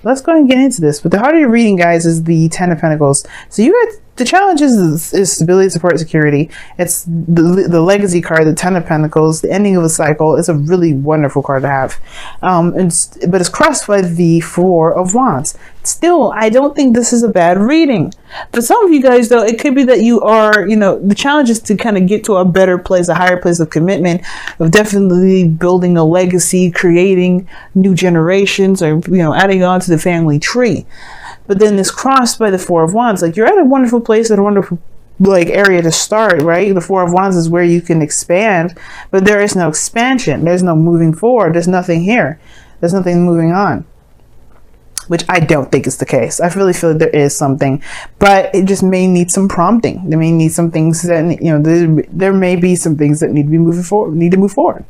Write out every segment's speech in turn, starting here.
let's go and get into this. But the heart of your reading, guys, is the Ten of Pentacles. So you got the challenge is stability, support, security. It's the legacy card, the Ten of Pentacles, the ending of a cycle. It's a really wonderful card to have. But it's crossed by the Four of Wands. Still, I don't think this is a bad reading. For some of you guys, though, it could be that you are, the challenge is to kind of get to a better place, a higher place of commitment, of definitely building a legacy, creating new generations, or, adding on to the family tree. But then it's crossed by the Four of Wands. Like, you're at a wonderful place, at a wonderful area to start, right? The Four of Wands is where you can expand, but there is no expansion. There's no moving forward. There's nothing here. There's nothing moving on, which I don't think is the case. I really feel like there is something, but it just may need some prompting. There may need some things that, there may be some things that need to be move forward.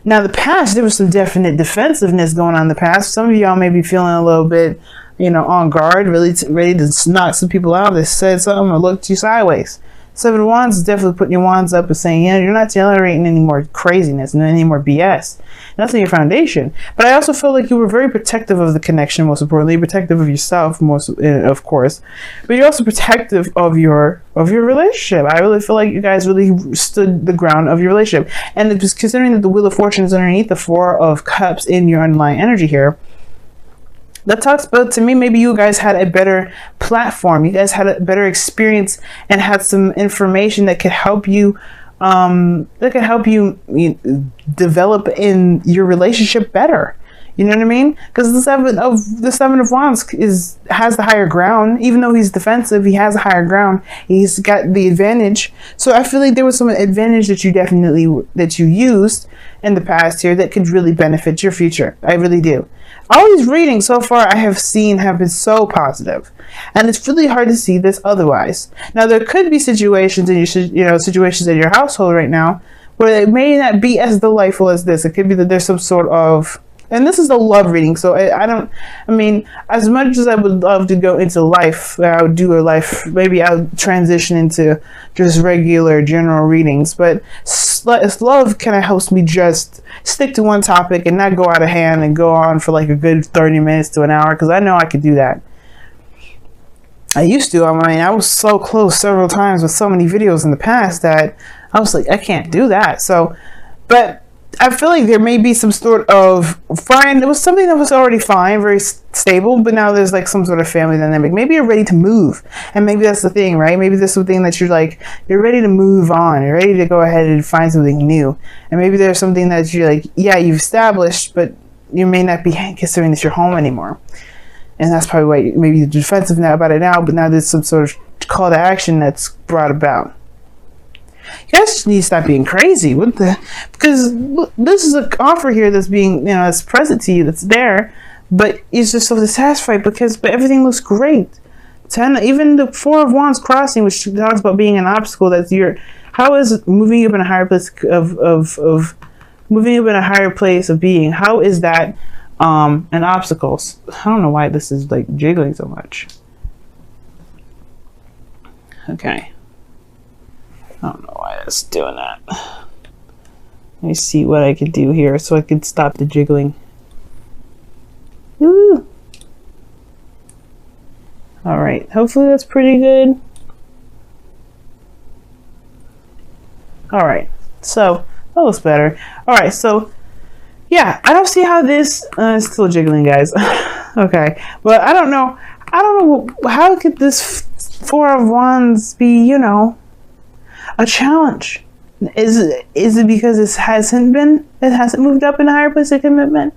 Now, the past, there was some definite defensiveness going on in the past. Some of y'all may be feeling a little bit, on guard, really ready to knock some people out that said something or looked you sideways. Seven of Wands is definitely putting your wands up and saying, you're not tolerating any more craziness and any more BS. That's in your foundation. But I also feel like you were very protective of the connection, most importantly, protective of yourself, of course. But you're also protective of your relationship. I really feel like you guys really stood the ground of your relationship. And it was considering that the Wheel of Fortune is underneath the Four of Cups in your underlying energy here. That talks about, to me, maybe you guys had a better platform. You guys had a better experience and had some information that could help you, develop in your relationship better. You know what I mean? Because the Seven of Wands has the higher ground. Even though he's defensive, he has the higher ground. He's got the advantage. So I feel like there was some advantage that you used in the past here that could really benefit your future. I really do. All these readings so far I have seen have been so positive, and it's really hard to see this otherwise. Now, there could be situations in situations in your household right now where it may not be as delightful as this. It could be that there's some sort of, and this is a love reading, so as much as I would love to go into life, I would do a life, maybe I'll transition into just regular general readings, but love kind of helps me just stick to one topic and not go out of hand and go on for like a good 30 minutes to an hour, because I know I could do that. I used to. I was so close several times with so many videos in the past that I was like, I can't do that. So, but I feel like there may be some sort of fine. It was something that was already fine, very stable, but now there's like some sort of family dynamic. Maybe you're ready to move, and maybe that's the thing, right? Maybe there's something that you're ready to move on. You're ready to go ahead and find something new, and maybe there's something that you're like, yeah, you've established, but you may not be considering this your home anymore, and that's probably why maybe you're defensive about it now. But now there's some sort of call to action that's brought about. You guys just need to stop being crazy. Because this is an offer here that's being, it's present to you, that's there, but it's just so dissatisfied but everything looks great. Even the Four of Wands crossing, which talks about being an obstacle, how is moving up in a higher place of moving up in a higher place of being, how is that an obstacle? I don't know why this is like jiggling so much. Okay. I don't know why it's doing that. Let me see what I could do here so I can stop the jiggling. Woo! Alright, hopefully that's pretty good. Alright, so that looks better. Alright, so yeah, I don't see how this it's still jiggling, guys. Okay, but I don't know how could this Four of Wands be, a challenge? Is it because it hasn't moved up in a higher place of commitment?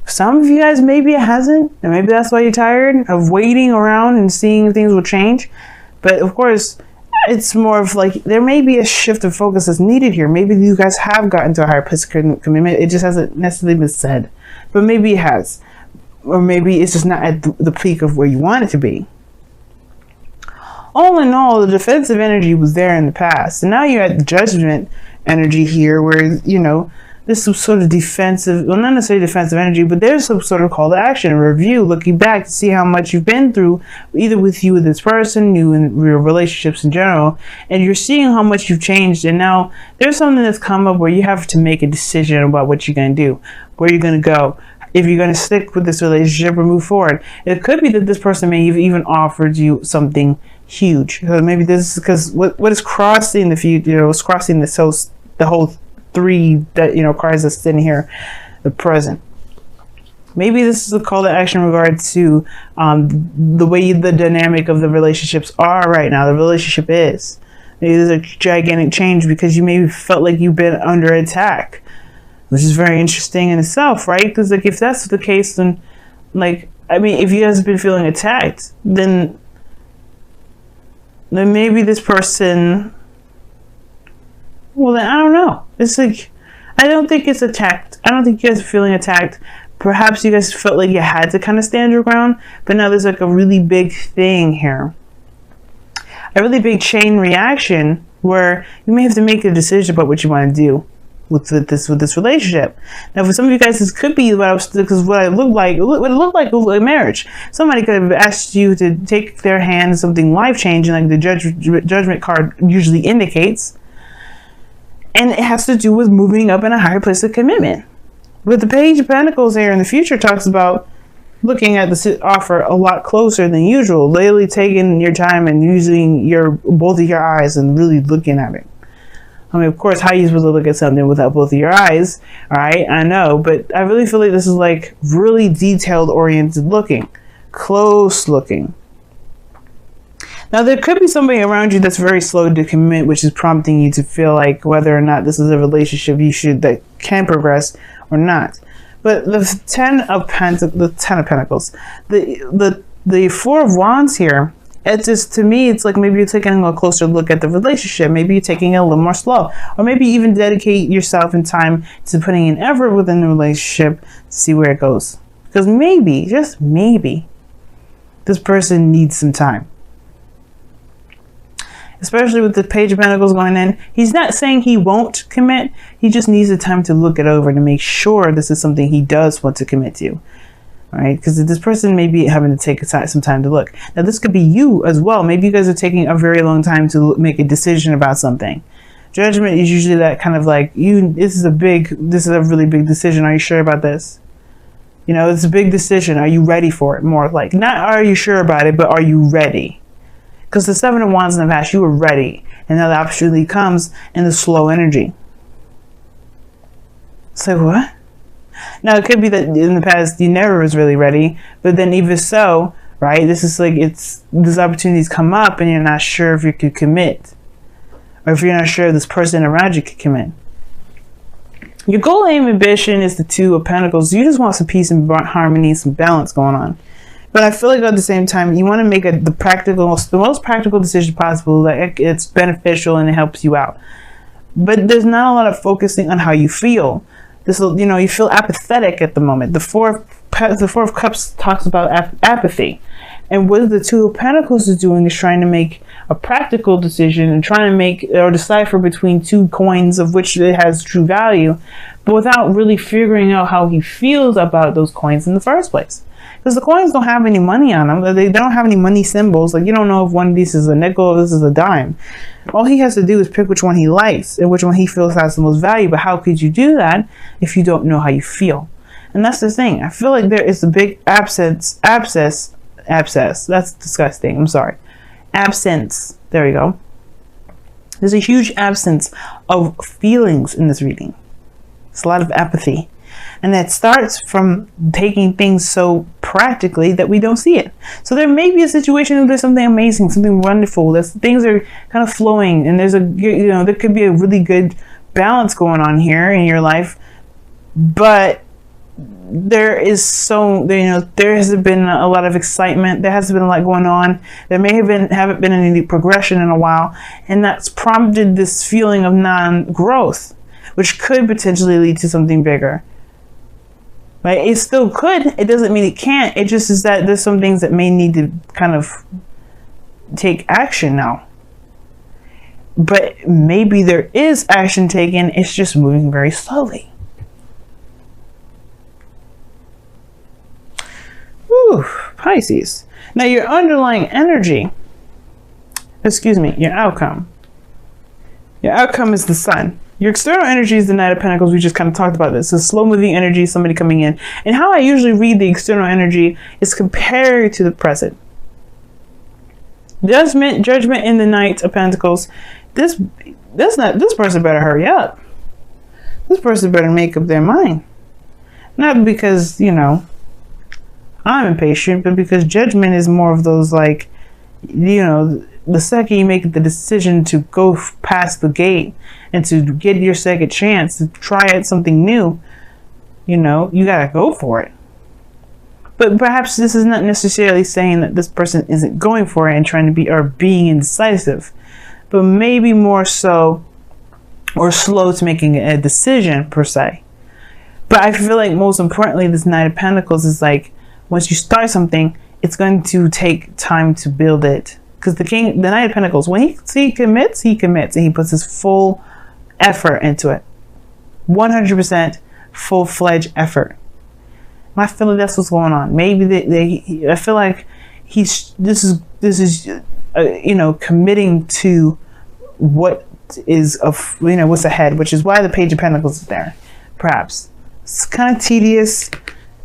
Some of you guys, maybe it hasn't, and maybe that's why you're tired of waiting around and seeing if things will change. But of course, it's more of like there may be a shift of focus that's needed here. Maybe you guys have gotten to a higher place of commitment. It just hasn't necessarily been said, but maybe it has, or maybe it's just not at the peak of where you want it to be. All in all, the defensive energy was there in the past. And now you're at the judgment energy here where, there's some sort of defensive, well, not necessarily defensive energy, but there's some sort of call to action, a review, looking back to see how much you've been through, either with you, with this person, you and your relationships in general. And you're seeing how much you've changed. And now there's something that's come up where you have to make a decision about what you're going to do, where you're going to go, if you're going to stick with this relationship or move forward. It could be that this person may have even offered you something huge. So maybe this is because what is crossing the future, is crossing the whole three that, cards that's sitting here, the present. Maybe this is a call to action in regard to the way the dynamic of the relationships are right now. The relationship is. Maybe there's a gigantic change because you maybe felt like you've been under attack, which is very interesting in itself, right? Because like if that's the case, then if you guys have been feeling attacked, then maybe this person. Well, then I don't know. It's like I don't think it's attacked. I don't think you guys are feeling attacked. Perhaps you guys felt like you had to kind of stand your ground, but now there's like a really big thing here. A really big chain reaction where you may have to make a decision about what you want to do with this relationship. Now, for some of you guys, this could be what it looked like was a marriage. Somebody could have asked you to take their hand in something life-changing, like the judgment card usually indicates. And it has to do with moving up in a higher place of commitment. But the Page of Pentacles here in the future talks about looking at the offer a lot closer than usual, literally taking your time and using both of your eyes and really looking at it. I mean, of course, how are you supposed to look at something without both of your eyes? All right, I know, but I really feel like this is like really detailed oriented looking, close looking. Now, there could be somebody around you that's very slow to commit, which is prompting you to feel like whether or not this is a relationship that can progress or not. But the Ten of Pentacles, the Four of Wands here, it's just, to me, it's like maybe you're taking a closer look at the relationship. Maybe you're taking it a little more slow, or maybe even dedicate yourself in time to putting in effort within the relationship to see where it goes. Because maybe, just maybe, this person needs some time. Especially with the Page of Pentacles going in. He's not saying he won't commit. He just needs the time to look it over to make sure this is something he does want to commit to. All right? Because this person may be having to take some time to look. Now, this could be you as well. Maybe you guys are taking a very long time to make a decision about something. Judgment is usually that kind of like, this is a really big decision. Are you sure about this? It's a big decision. Are you ready for it? More like, not are you sure about it, but are you ready? Because the Seven of Wands in the past, you were ready. And now the opportunity comes in the slow energy. So what? Now, it could be that in the past, you never was really ready. But then even so, right, this is like, these opportunities come up and you're not sure if you could commit. Or if you're not sure if this person around you could commit. Your goal, aim, ambition is the Two of Pentacles. You just want some peace and harmony, some balance going on. But I feel like at the same time, you want to make the most practical decision possible that it's beneficial and it helps you out. But there's not a lot of focusing on how you feel. You feel apathetic at the moment. The Four of Cups talks about apathy. And what the Two of Pentacles is doing is trying to make a practical decision and trying to make or decipher between two coins of which it has true value, but without really figuring out how he feels about those coins in the first place. Because the coins don't have any money on them. They don't have any money symbols. Like, you don't know if one of these is a nickel or this is a dime. All he has to do is pick which one he likes and which one he feels has the most value. But how could you do that if you don't know how you feel? And that's the thing. I feel like there is a big abscess. That's disgusting. I'm sorry. Absence. There we go. There's a huge absence of feelings in this reading. It's a lot of apathy. And that starts from taking things so practically that we don't see it. So there may be a situation where there's something amazing, something wonderful. Things are kind of flowing, and there could be a really good balance going on here in your life. But there hasn't been a lot of excitement. There hasn't been a lot going on. There haven't been any progression in a while, and that's prompted this feeling of non-growth, which could potentially lead to something bigger. Right? It still could. It doesn't mean it can't. It just is that there's some things that may need to kind of take action now. But maybe there is action taken. It's just moving very slowly. Whew, Pisces. Now your underlying energy, your outcome. Your outcome is the Sun. Your external energy is the Knight of Pentacles. We just kind of talked about this. It's a slow-moving energy, somebody coming in. And how I usually read the external energy is compared to the present. Judgment in the Knight of Pentacles. This person better hurry up. This person better make up their mind. Not because, you know, I'm impatient, but because judgment is more of those, like, you know, the second you make the decision to go past the gate and to get your second chance to try out something new, you know, you gotta go for it. But perhaps this is not necessarily saying that this person isn't going for it and trying to be, or being indecisive, but maybe more so, or slow to making a decision per se. But I feel like most importantly, this Knight of Pentacles is like, once you start something, it's going to take time to build it. Because the Knight of Pentacles, when he commits, and he puts his full effort into it. 100% full-fledged effort. And I feel like that's what's going on. Maybe I feel like this is you know, committing to what is of, you know, what's ahead, which is why the Page of Pentacles is there. Perhaps it's kind of tedious.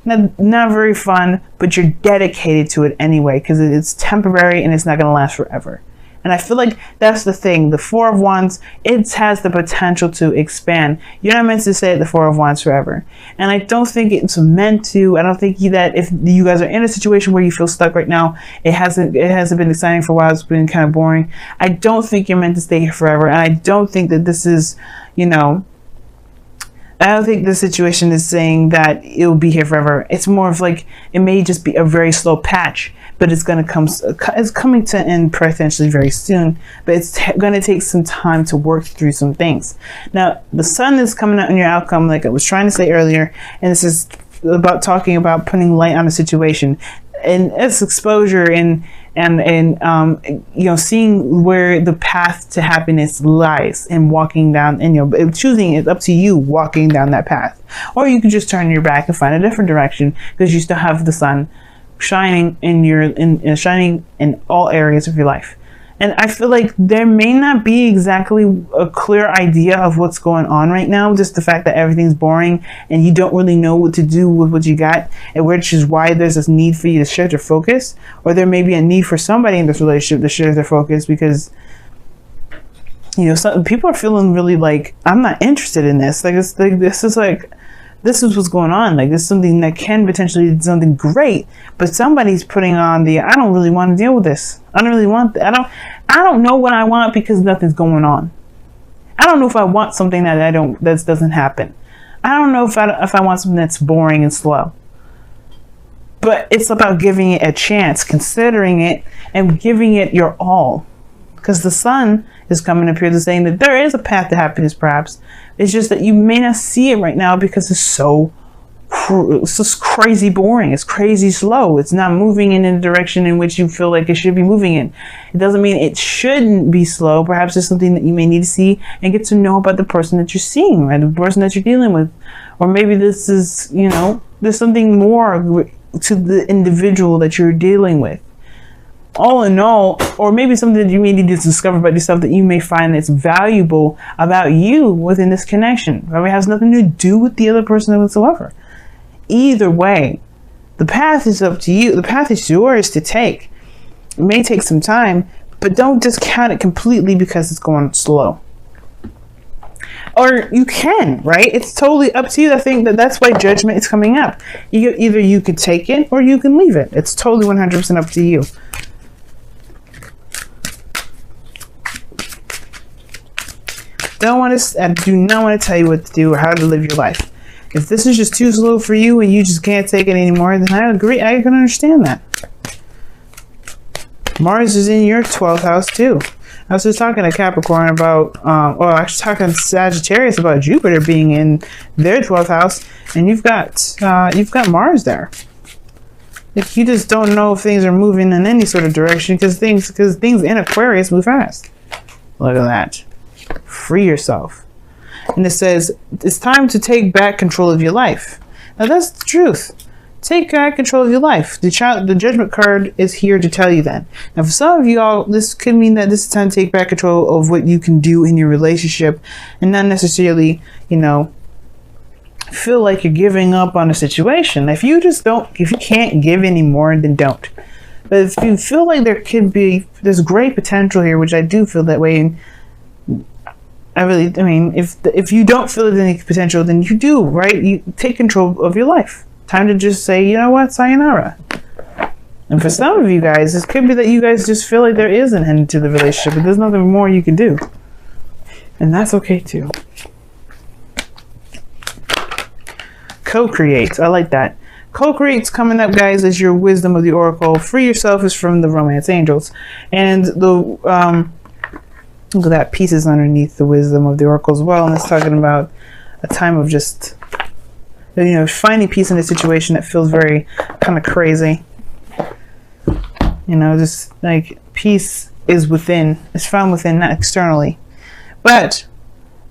Not very fun, but you're dedicated to it anyway because it's temporary and it's not going to last forever. And I feel like that's the thing. The Four of Wands, it has the potential to expand. You're not meant to stay at the Four of Wands forever. And I don't think it's meant to. I don't think that if you guys are in a situation where you feel stuck right now, it hasn't been exciting for a while. It's been kind of boring. I don't think you're meant to stay here forever. And I don't think that this is, you know, I don't think the situation is saying that it'll be here forever. It's more of like, it may just be a very slow patch, but it's going to come, it's coming to an end potentially very soon, but it's going to take some time to work through some things. Now, the sun is coming out in your outcome, like I was trying to say earlier, and this is about talking about putting light on a situation, and it's exposure and you know, seeing where the path to happiness lies and walking down, and, you know, choosing it up to you, walking down that path. Or you can just turn your back and find a different direction because you still have the sun shining shining in all areas of your life. And I feel like there may not be exactly a clear idea of what's going on right now. Just the fact that everything's boring and you don't really know what to do with what you got, and which is why there's this need for you to shift your focus. Or there may be a need for somebody in this relationship to shift their focus because, you know, some people are feeling really like, I'm not interested in this. Like, this is what's going on. Like, this is something that can potentially be something great, but somebody's putting on the, I don't really want to deal with this. I don't really want that. I don't know what I want because nothing's going on. I don't know if I want something that doesn't happen. I don't know if I want something that's boring and slow. But it's about giving it a chance, considering it, and giving it your all. Because the sun is coming up here to saying that there is a path to happiness, perhaps. It's just that you may not see it right now because it's just crazy boring. It's crazy slow. It's not moving in a direction in which you feel like it should be moving in. It doesn't mean it shouldn't be slow. Perhaps it's something that you may need to see and get to know about the person that you're seeing, right? The person that you're dealing with. Or maybe this is, you know, there's something more to the individual that you're dealing with. All in all, or maybe something that you may need to discover about yourself that you may find that's valuable about you within this connection. Probably has nothing to do with the other person whatsoever. Either way, the path is up to you. The path is yours to take. It may take some time, but don't discount it completely because it's going slow. Or you can, right? It's totally up to you. I think that's why judgment is coming up. Either you could take it or you can leave it. It's totally 100% up to you. I do not want to tell you what to do or how to live your life. If this is just too slow for you and you just can't take it anymore, then I agree. I can understand that. Mars is in your 12th house too. I was just talking to Capricorn about, actually talking to Sagittarius about Jupiter being in their 12th house, and you've got Mars there. If you just don't know if things are moving in any sort of direction, because things in Aquarius move fast. Look at that. Free yourself. And it says it's time to take back control of your life. Now that's the truth. take back control of your life. The judgment card is here to tell you that. Now, for some of you all, this could mean that this is time to take back control of what you can do in your relationship, and not necessarily, feel like you're giving up on a situation. If you can't give anymore, then don't. But if you feel like there's great potential here, which I do feel that way, and if you don't feel there's any potential, then you do, right? You take control of your life. Time to just say, you know what, sayonara. And for some of you guys, this could be that you guys just feel like there is an end to the relationship, but there's nothing more you can do. And that's okay too. Co-create. I like that. Co-create's coming up, guys, as your wisdom of the oracle. Free yourself is from the romance angels. And the look at that, pieces underneath the wisdom of the oracle as well. And it's talking about a time of just, finding peace in a situation that feels very kind of crazy. Just like peace is within. It's found within, not externally. But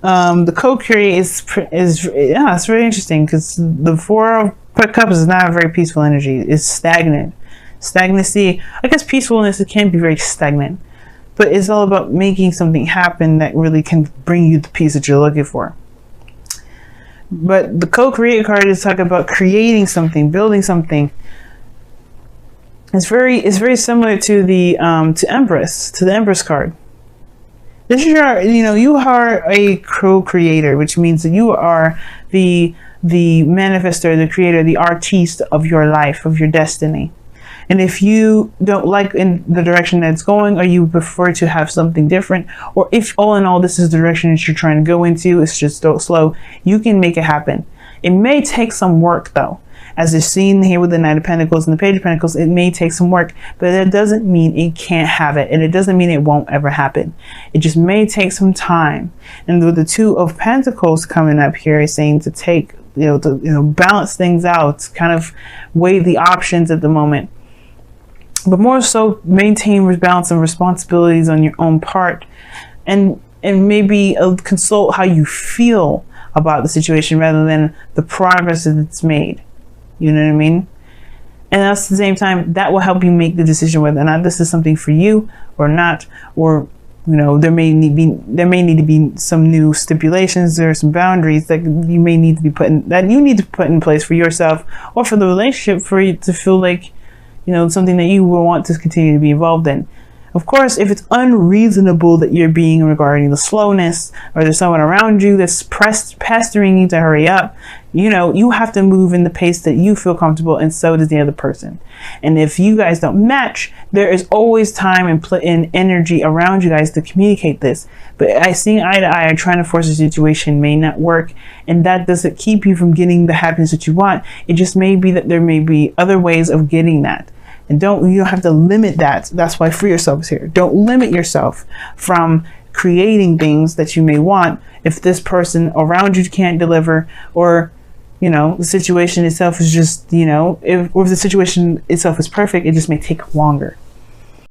the co-create is it's very interesting, because the Four of Cups is not a very peaceful energy. It's stagnant. Stagnancy, I guess peacefulness, it can be very stagnant, but it's all about making something happen that really can bring you the peace that you're looking for. But the co-create card is talking about creating something, building something. It's very similar to the Empress, to the Empress card. This is you are a co-creator, which means that you are the manifestor, the creator, the artiste of your life, of your destiny. And if you don't like in the direction that it's going, or you prefer to have something different, or if all in all this is the direction that you're trying to go into, it's just so slow, you can make it happen. It may take some work though. As is seen here with the Knight of Pentacles and the Page of Pentacles, it may take some work, but that doesn't mean it can't have it, and it doesn't mean it won't ever happen. It just may take some time. And with the Two of Pentacles coming up here, is saying to take, to balance things out, kind of weigh the options at the moment, but more so maintain balance and responsibilities on your own part, and maybe consult how you feel about the situation rather than the progress that it's made. You know what I mean? And at the same time, that will help you make the decision whether or not this is something for you or not, or there may need to be some new stipulations or some boundaries that you may need to be put in place for yourself or for the relationship, for you to feel like something that you will want to continue to be involved in. Of course, if it's unreasonable that you're being regarding the slowness, or there's someone around you that's pestering you to hurry up, you have to move in the pace that you feel comfortable, and so does the other person. And if you guys don't match, there is always time and energy around you guys to communicate this. But seeing eye to eye or trying to force a situation may not work, and that doesn't keep you from getting the happiness that you want. It just may be that there may be other ways of getting that. And you don't have to limit that. That's why Free Yourself is here. Don't limit yourself from creating things that you may want if this person around you can't deliver, or the situation itself is just, if the situation itself is perfect, it just may take longer.